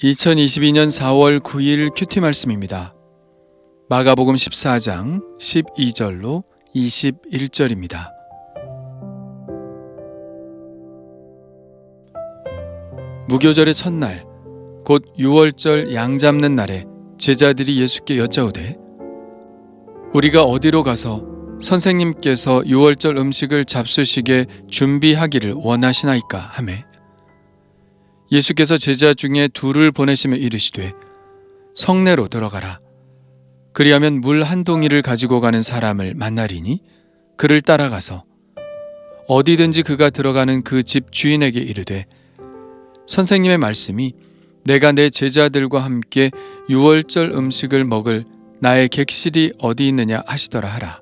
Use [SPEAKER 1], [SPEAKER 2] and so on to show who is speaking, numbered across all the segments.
[SPEAKER 1] 2022년 4월 9일 큐티 말씀입니다. 마가복음 14장 12절로 21절입니다. 무교절의 첫날, 곧 유월절 양 잡는 날에 제자들이 예수께 여짜오되 우리가 어디로 가서 선생님께서 유월절 음식을 잡수시게 준비하기를 원하시나이까 하매 예수께서 제자 중에 둘을 보내시며 이르시되 성내로 들어가라. 그리하면 물 한 동이를 가지고 가는 사람을 만나리니 그를 따라가서 어디든지 그가 들어가는 그 집 주인에게 이르되 선생님의 말씀이 내가 내 제자들과 함께 유월절 음식을 먹을 나의 객실이 어디 있느냐 하시더라 하라.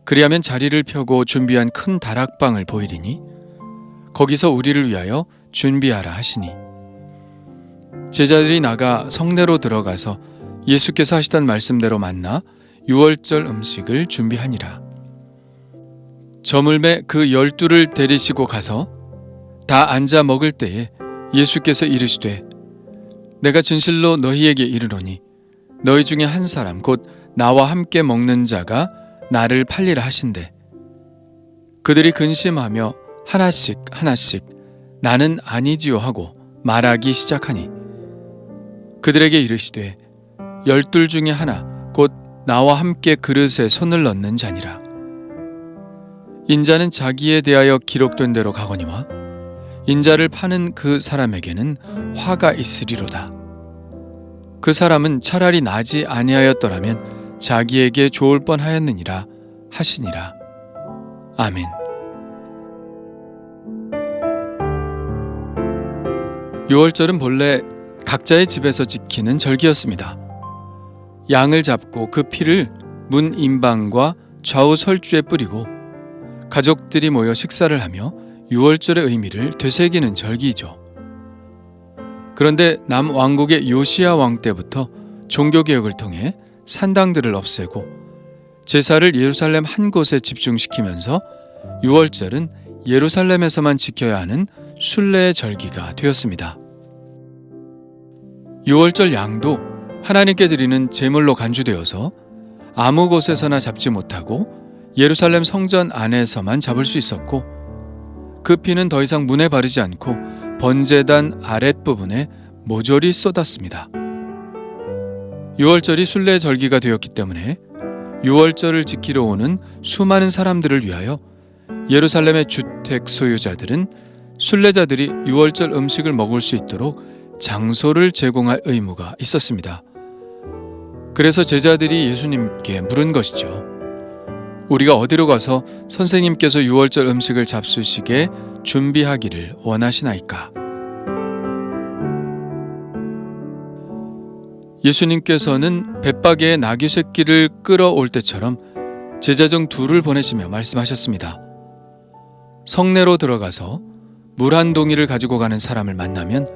[SPEAKER 1] 그리하면 자리를 펴고 준비한 큰 다락방을 보이리니 거기서 우리를 위하여 준비하라 하시니 제자들이 나가 성내로 들어가서 예수께서 하시던 말씀대로 만나 유월절 음식을 준비하니라. 저물매 그 12를 데리시고 가서 다 앉아 먹을 때에 예수께서 이르시되 내가 진실로 너희에게 이르노니 너희 중에 한 사람 곧 나와 함께 먹는 자가 나를 팔리라 하신대. 그들이 근심하며 하나씩 나는 아니지요 하고 말하기 시작하니 그들에게 이르시되 12 중에 하나 곧 나와 함께 그릇에 손을 넣는 자니라. 인자는 자기에 대하여 기록된 대로 가거니와 인자를 파는 그 사람에게는 화가 있으리로다. 그 사람은 차라리 나지 아니하였더라면 자기에게 좋을 뻔하였느니라 하시니라. 아멘. 유월절은 본래 각자의 집에서 지키는 절기였습니다. 양을 잡고 그 피를 문 임방과 좌우 설주에 뿌리고 가족들이 모여 식사를 하며 유월절의 의미를 되새기는 절기이죠. 그런데 남왕국의 요시야 왕 때부터 종교개혁을 통해 산당들을 없애고 제사를 예루살렘 한 곳에 집중시키면서 유월절은 예루살렘에서만 지켜야 하는 순례의 절기가 되었습니다. 유월절 양도 하나님께 드리는 제물로 간주되어서 아무 곳에서나 잡지 못하고 예루살렘 성전 안에서만 잡을 수 있었고 그 피는 더 이상 문에 바르지 않고 번제단 아랫부분에 모조리 쏟았습니다. 유월절이 순례의 절기가 되었기 때문에 유월절을 지키러 오는 수많은 사람들을 위하여 예루살렘의 주택 소유자들은 순례자들이 유월절 음식을 먹을 수 있도록 장소를 제공할 의무가 있었습니다. 그래서 제자들이 예수님께 물은 것이죠. 우리가 어디로 가서 선생님께서 유월절 음식을 잡수시게 준비하기를 원하시나이까? 예수님께서는 벳바게의 나귀 새끼를 끌어올 때처럼 제자 중 둘을 보내시며 말씀하셨습니다. 성내로 들어가서 물 한 동이를 가지고 가는 사람을 만나면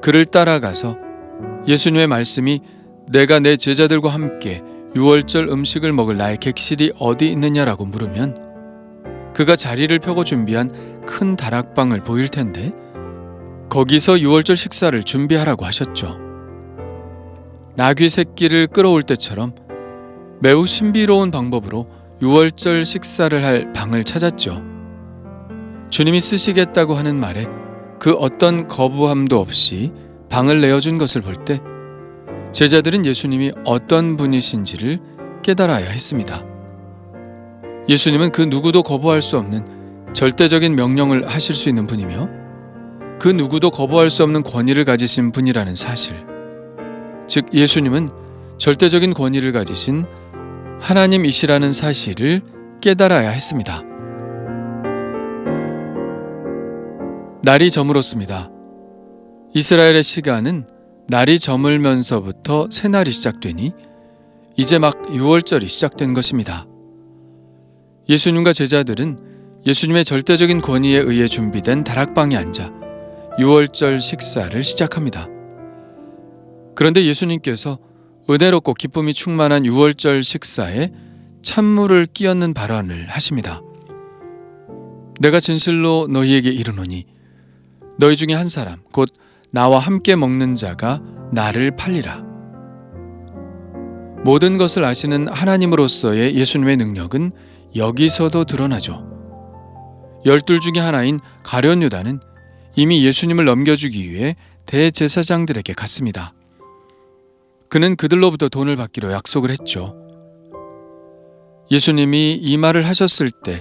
[SPEAKER 1] 그를 따라가서 예수님의 말씀이 내가 내 제자들과 함께 유월절 음식을 먹을 나의 객실이 어디 있느냐라고 물으면 그가 자리를 펴고 준비한 큰 다락방을 보일 텐데 거기서 유월절 식사를 준비하라고 하셨죠. 나귀 새끼를 끌어올 때처럼 매우 신비로운 방법으로 유월절 식사를 할 방을 찾았죠. 주님이 쓰시겠다고 하는 말에 그 어떤 거부함도 없이 방을 내어준 것을 볼 때 제자들은 예수님이 어떤 분이신지를 깨달아야 했습니다. 예수님은 그 누구도 거부할 수 없는 절대적인 명령을 하실 수 있는 분이며 그 누구도 거부할 수 없는 권위를 가지신 분이라는 사실, 즉 예수님은 절대적인 권위를 가지신 하나님이시라는 사실을 깨달아야 했습니다. 날이 저물었습니다. 이스라엘의 시간은 날이 저물면서부터 새날이 시작되니 이제 막 유월절이 시작된 것입니다. 예수님과 제자들은 예수님의 절대적인 권위에 의해 준비된 다락방에 앉아 유월절 식사를 시작합니다. 그런데 예수님께서 은혜롭고 기쁨이 충만한 유월절 식사에 찬물을 끼얹는 발언을 하십니다. 내가 진실로 너희에게 이르노니 너희 중에 한 사람 곧 나와 함께 먹는 자가 나를 팔리라. 모든 것을 아시는 하나님으로서의 예수님의 능력은 여기서도 드러나죠. 12 중에 하나인 가룟 유다는 이미 예수님을 넘겨주기 위해 대제사장들에게 갔습니다. 그는 그들로부터 돈을 받기로 약속을 했죠. 예수님이 이 말을 하셨을 때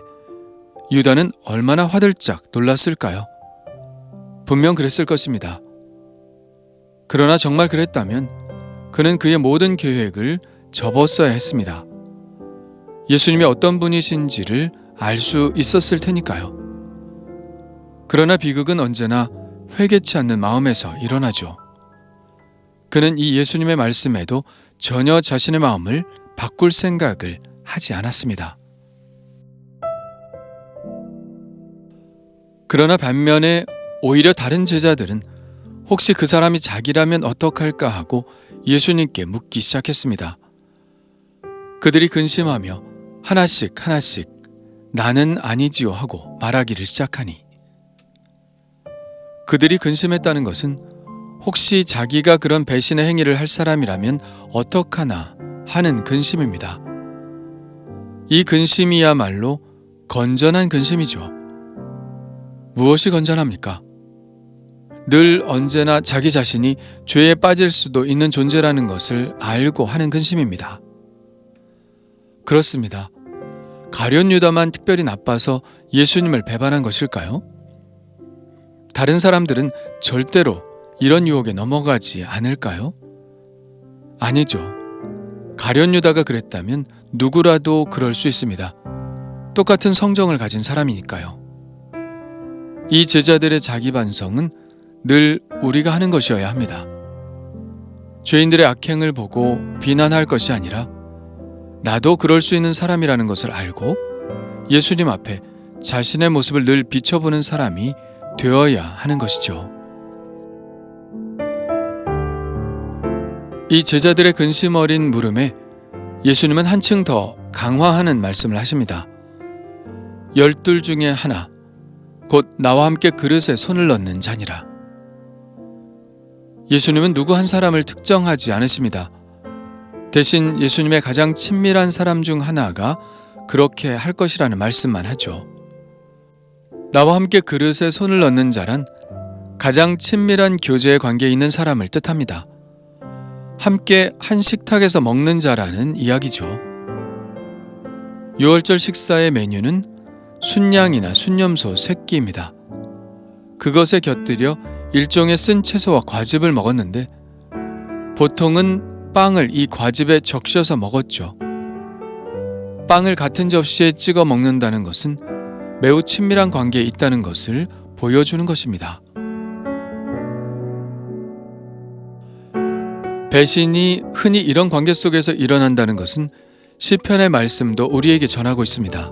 [SPEAKER 1] 유다는 얼마나 화들짝 놀랐을까요? 분명 그랬을 것입니다. 그러나 정말 그랬다면 그는 그의 모든 계획을 접었어야 했습니다. 예수님이 어떤 분이신지를 알 수 있었을 테니까요. 그러나 비극은 언제나 회개치 않는 마음에서 일어나죠. 그는 이 예수님의 말씀에도 전혀 자신의 마음을 바꿀 생각을 하지 않았습니다. 그러나 반면에 오히려 다른 제자들은 혹시 그 사람이 자기라면 어떡할까 하고 예수님께 묻기 시작했습니다. 그들이 근심하며 하나씩 나는 아니지요 하고 말하기를 시작하니 그들이 근심했다는 것은 혹시 자기가 그런 배신의 행위를 할 사람이라면 어떡하나 하는 근심입니다. 이 근심이야말로 건전한 근심이죠. 무엇이 건전합니까? 늘 언제나 자기 자신이 죄에 빠질 수도 있는 존재라는 것을 알고 하는 근심입니다. 그렇습니다. 가룟 유다만 특별히 나빠서 예수님을 배반한 것일까요? 다른 사람들은 절대로 이런 유혹에 넘어가지 않을까요? 아니죠. 가룟 유다가 그랬다면 누구라도 그럴 수 있습니다. 똑같은 성정을 가진 사람이니까요. 이 제자들의 자기 반성은 늘 우리가 하는 것이어야 합니다. 죄인들의 악행을 보고 비난할 것이 아니라 나도 그럴 수 있는 사람이라는 것을 알고 예수님 앞에 자신의 모습을 늘 비춰보는 사람이 되어야 하는 것이죠. 이 제자들의 근심 어린 물음에 예수님은 한층 더 강화하는 말씀을 하십니다. 12 중에 하나, 곧 나와 함께 그릇에 손을 넣는 자니라. 예수님은 누구 한 사람을 특정하지 않으십니다. 대신 예수님의 가장 친밀한 사람 중 하나가 그렇게 할 것이라는 말씀만 하죠. 나와 함께 그릇에 손을 넣는 자란 가장 친밀한 교제의 관계에 있는 사람을 뜻합니다. 함께 한 식탁에서 먹는 자라는 이야기죠. 유월절 식사의 메뉴는 순양이나 순념소 새끼입니다. 그것에 곁들여 일종의 쓴 채소와 과즙을 먹었는데 보통은 빵을 이 과즙에 적셔서 먹었죠. 빵을 같은 접시에 찍어 먹는다는 것은 매우 친밀한 관계에 있다는 것을 보여주는 것입니다. 배신이 흔히 이런 관계 속에서 일어난다는 것은 시편의 말씀도 우리에게 전하고 있습니다.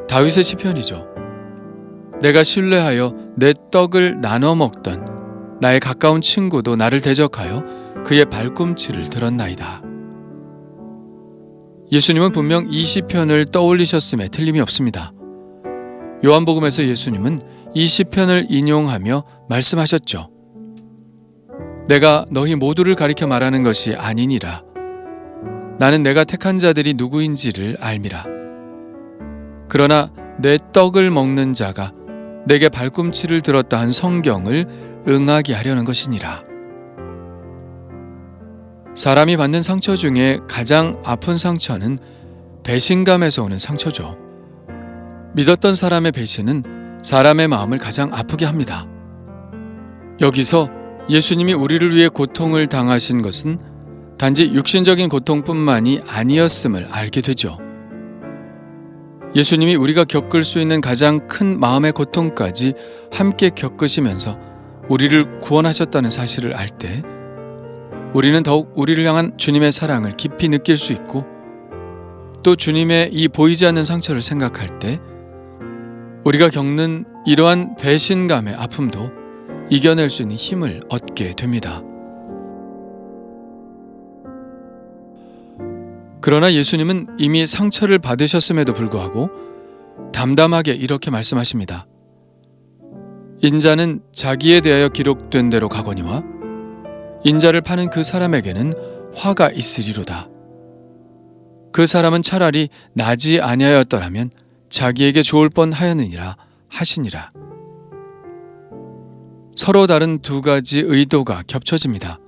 [SPEAKER 1] 다윗의 시편이죠. 내가 신뢰하여 내 떡을 나눠 먹던 나의 가까운 친구도 나를 대적하여 그의 발꿈치를 들었나이다. 예수님은 분명 이 시편을 떠올리셨음에 틀림이 없습니다. 요한복음에서 예수님은 이 시편을 인용하며 말씀하셨죠. 내가 너희 모두를 가리켜 말하는 것이 아니니라. 나는 내가 택한 자들이 누구인지를 알미라. 그러나 내 떡을 먹는 자가 내게 발꿈치를 들었다 한 성경을 응하게 하려는 것이니라. 사람이 받는 상처 중에 가장 아픈 상처는 배신감에서 오는 상처죠. 믿었던 사람의 배신은 사람의 마음을 가장 아프게 합니다. 여기서 예수님이 우리를 위해 고통을 당하신 것은 단지 육신적인 고통뿐만이 아니었음을 알게 되죠. 예수님이 우리가 겪을 수 있는 가장 큰 마음의 고통까지 함께 겪으시면서 우리를 구원하셨다는 사실을 알 때 우리는 더욱 우리를 향한 주님의 사랑을 깊이 느낄 수 있고 또 주님의 이 보이지 않는 상처를 생각할 때 우리가 겪는 이러한 배신감의 아픔도 이겨낼 수 있는 힘을 얻게 됩니다. 그러나 예수님은 이미 상처를 받으셨음에도 불구하고 담담하게 이렇게 말씀하십니다. 인자는 자기에 대하여 기록된 대로 가거니와 인자를 파는 그 사람에게는 화가 있으리로다. 그 사람은 차라리 나지 아니하였더라면 자기에게 좋을 뻔하였느니라 하시니라. 서로 다른 두 가지 의도가 겹쳐집니다.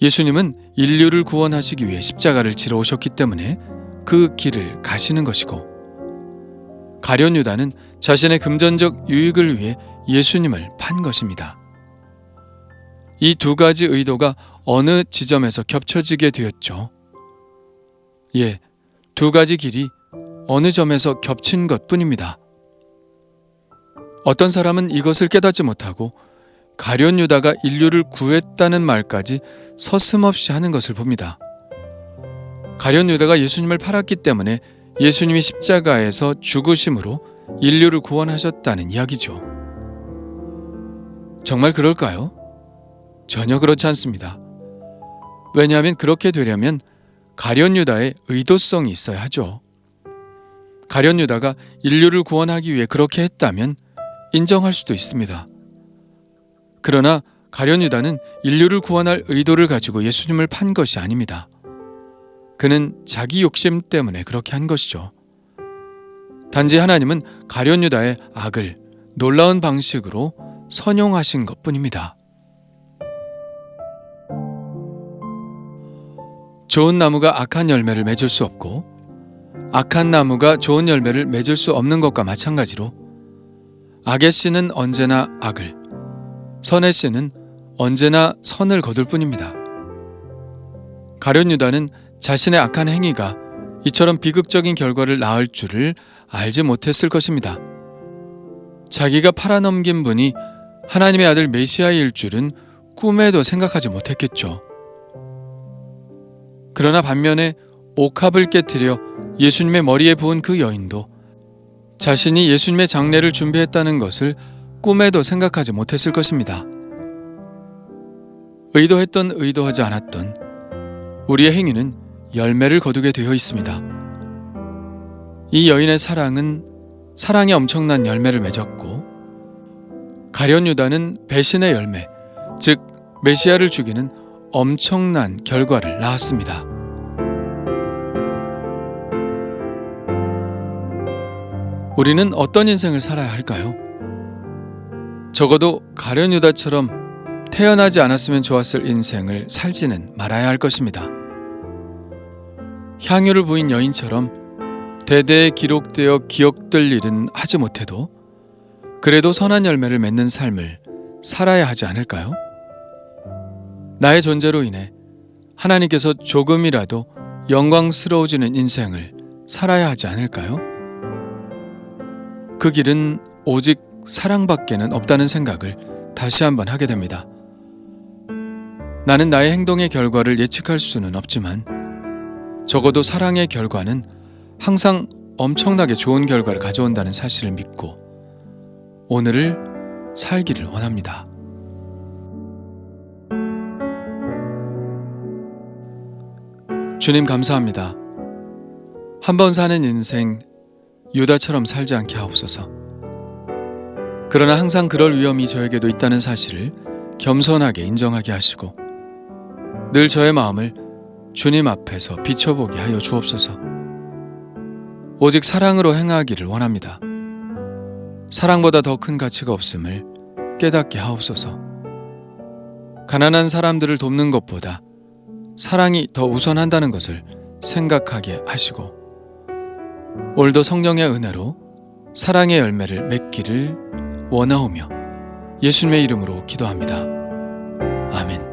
[SPEAKER 1] 예수님은 인류를 구원하시기 위해 십자가를 지러 오셨기 때문에 그 길을 가시는 것이고, 가룟 유다는 자신의 금전적 유익을 위해 예수님을 판 것입니다. 이 두 가지 의도가 어느 지점에서 겹쳐지게 되었죠. 예, 두 가지 길이 어느 점에서 겹친 것뿐입니다. 어떤 사람은 이것을 깨닫지 못하고 가룟 유다가 인류를 구했다는 말까지 서슴없이 하는 것을 봅니다. 가룟 유다가 예수님을 팔았기 때문에 예수님이 십자가에서 죽으심으로 인류를 구원하셨다는 이야기죠. 정말 그럴까요? 전혀 그렇지 않습니다. 왜냐하면 그렇게 되려면 가룟 유다의 의도성이 있어야 하죠. 가룟 유다가 인류를 구원하기 위해 그렇게 했다면 인정할 수도 있습니다. 그러나 가룟 유다는 인류를 구원할 의도를 가지고 예수님을 판 것이 아닙니다. 그는 자기 욕심 때문에 그렇게 한 것이죠. 단지 하나님은 가룟 유다의 악을 놀라운 방식으로 선용하신 것뿐입니다. 좋은 나무가 악한 열매를 맺을 수 없고, 악한 나무가 좋은 열매를 맺을 수 없는 것과 마찬가지로 악의 씨는 언제나 악을, 선의 씨는 언제나 선을 거둘 뿐입니다. 가룟 유다는 자신의 악한 행위가 이처럼 비극적인 결과를 낳을 줄을 알지 못했을 것입니다. 자기가 팔아넘긴 분이 하나님의 아들 메시아일 줄은 꿈에도 생각하지 못했겠죠. 그러나 반면에 옥합을 깨뜨려 예수님의 머리에 부은 그 여인도 자신이 예수님의 장례를 준비했다는 것을 꿈에도 생각하지 못했을 것입니다. 의도했던 의도하지 않았던 우리의 행위는 열매를 거두게 되어 있습니다. 이 여인의 사랑은 사랑의 엄청난 열매를 맺었고, 가룟 유다는 배신의 열매, 즉 메시아를 죽이는 엄청난 결과를 낳았습니다. 우리는 어떤 인생을 살아야 할까요? 적어도 가룟 유다처럼 태어나지 않았으면 좋았을 인생을 살지는 말아야 할 것입니다. 향유를 부인 여인처럼 대대에 기록되어 기억될 일은 하지 못해도 그래도 선한 열매를 맺는 삶을 살아야 하지 않을까요? 나의 존재로 인해 하나님께서 조금이라도 영광스러워지는 인생을 살아야 하지 않을까요? 그 길은 오직 사랑밖에는 없다는 생각을 다시 한번 하게 됩니다. 나는 나의 행동의 결과를 예측할 수는 없지만 적어도 사랑의 결과는 항상 엄청나게 좋은 결과를 가져온다는 사실을 믿고 오늘을 살기를 원합니다. 주님 감사합니다. 한 번 사는 인생 유다처럼 살지 않게 하옵소서. 그러나 항상 그럴 위험이 저에게도 있다는 사실을 겸손하게 인정하게 하시고 늘 저의 마음을 주님 앞에서 비춰보게 하여 주옵소서. 오직 사랑으로 행하기를 원합니다. 사랑보다 더 큰 가치가 없음을 깨닫게 하옵소서. 가난한 사람들을 돕는 것보다 사랑이 더 우선한다는 것을 생각하게 하시고 오늘도 성령의 은혜로 사랑의 열매를 맺기를 원하오며 예수님의 이름으로 기도합니다. 아멘.